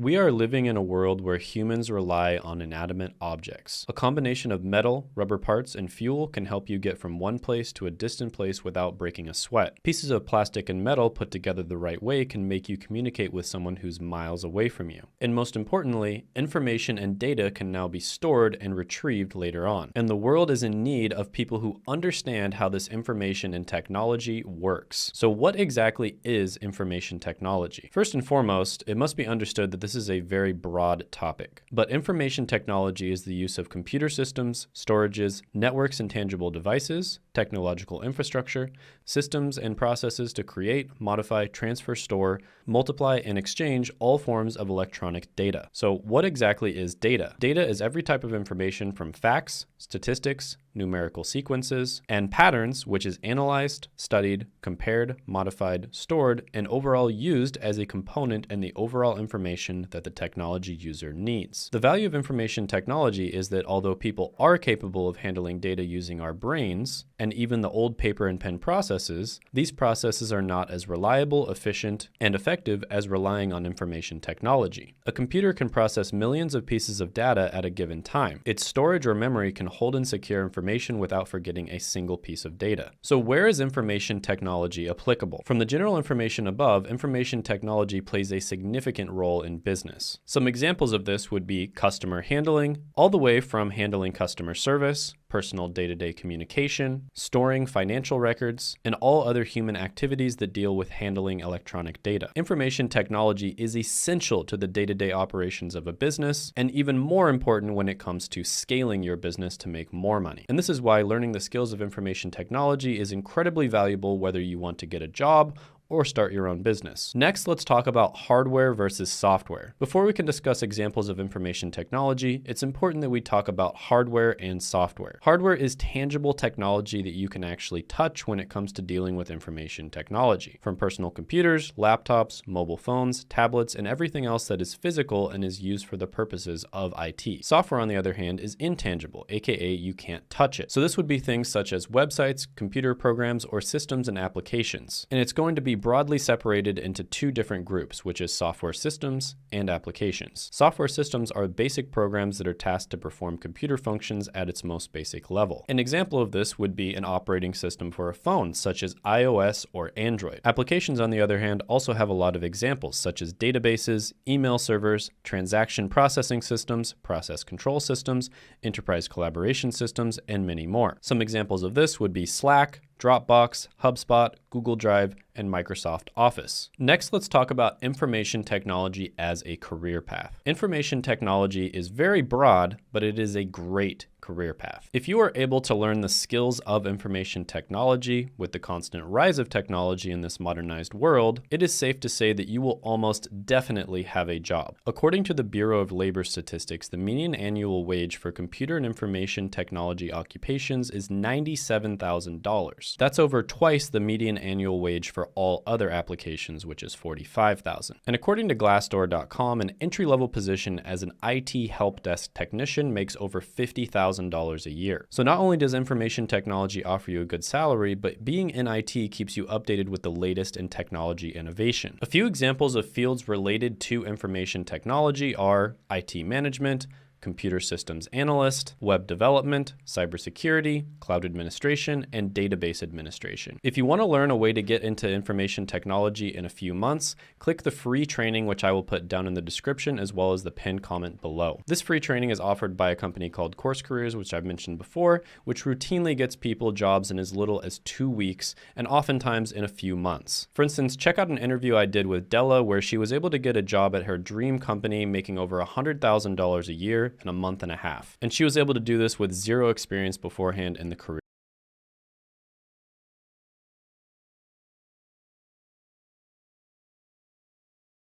We are living in a world where humans rely on inanimate objects. A combination of metal, rubber parts, and fuel can help you get from one place to a distant place without breaking a sweat. Pieces of plastic and metal put together the right way can make you communicate with someone who's miles away from you. And most importantly, information and data can now be stored and retrieved later on. And the world is in need of people who understand how this information and technology works. So what exactly is information technology? First and foremost, it must be understood that this is a very broad topic. But information technology is the use of computer systems, storages, networks and tangible devices, technological infrastructure, systems and processes to create, modify, transfer, store, multiply, and exchange all forms of electronic data. So what exactly is data? Data is every type of information from facts, statistics, numerical sequences, and patterns, which is analyzed, studied, compared, modified, stored, and overall used as a component in the overall information that the technology user needs. The value of information technology is that although people are capable of handling data using our brains, and even the old paper and pen processes, these processes are not as reliable, efficient, and effective as relying on information technology. A computer can process millions of pieces of data at a given time. Its storage or memory can hold and secure information without forgetting a single piece of data. So where is information technology applicable? From the general information above, information technology plays a significant role in business. Some examples of this would be customer handling, all the way from handling customer service, personal day-to-day communication, storing financial records, and all other human activities that deal with handling electronic data. Information technology is essential to the day-to-day operations of a business, and even more important when it comes to scaling your business to make more money. And this is why learning the skills of information technology is incredibly valuable whether you want to get a job or start your own business. Next, let's talk about hardware versus software. Before we can discuss examples of information technology, it's important that we talk about hardware and software. Hardware is tangible technology that you can actually touch when it comes to dealing with information technology, from personal computers, laptops, mobile phones, tablets, and everything else that is physical and is used for the purposes of IT. Software, on the other hand, is intangible, aka you can't touch it. So this would be things such as websites, computer programs, or systems and applications. And it's going to be broadly separated into two different groups, which is software systems and applications. Software systems are basic programs that are tasked to perform computer functions at its most basic level. An example of this would be an operating system for a phone, such as iOS or Android. Applications, on the other hand, also have a lot of examples, such as databases, email servers, transaction processing systems, process control systems, enterprise collaboration systems, and many more. Some examples of this would be Slack, Dropbox, HubSpot, Google Drive, and Microsoft Office. Next, let's talk about information technology as a career path. Information technology is very broad, but it is a great career path. If you are able to learn the skills of information technology with the constant rise of technology in this modernized world, it is safe to say that you will almost definitely have a job. According to the Bureau of Labor Statistics, the median annual wage for computer and information technology occupations is $97,000. That's over twice the median annual wage for all other applications, which is $45,000. And according to Glassdoor.com, an entry-level position as an IT help desk technician makes over $50,000 a year. So not only does information technology offer you a good salary, but being in IT keeps you updated with the latest in technology innovation. A few examples of fields related to information technology are IT management, computer systems analyst, web development, cybersecurity, cloud administration, and database administration. If you want to learn a way to get into information technology in a few months, click the free training, which I will put down in the description as well as the pinned comment below. This free training is offered by a company called Course Careers, which I've mentioned before, which routinely gets people jobs in as little as 2 weeks and oftentimes in a few months. For instance, check out an interview I did with Della where she was able to get a job at her dream company making over $100,000 a year in a month and a half. And she was able to do this with zero experience beforehand in the career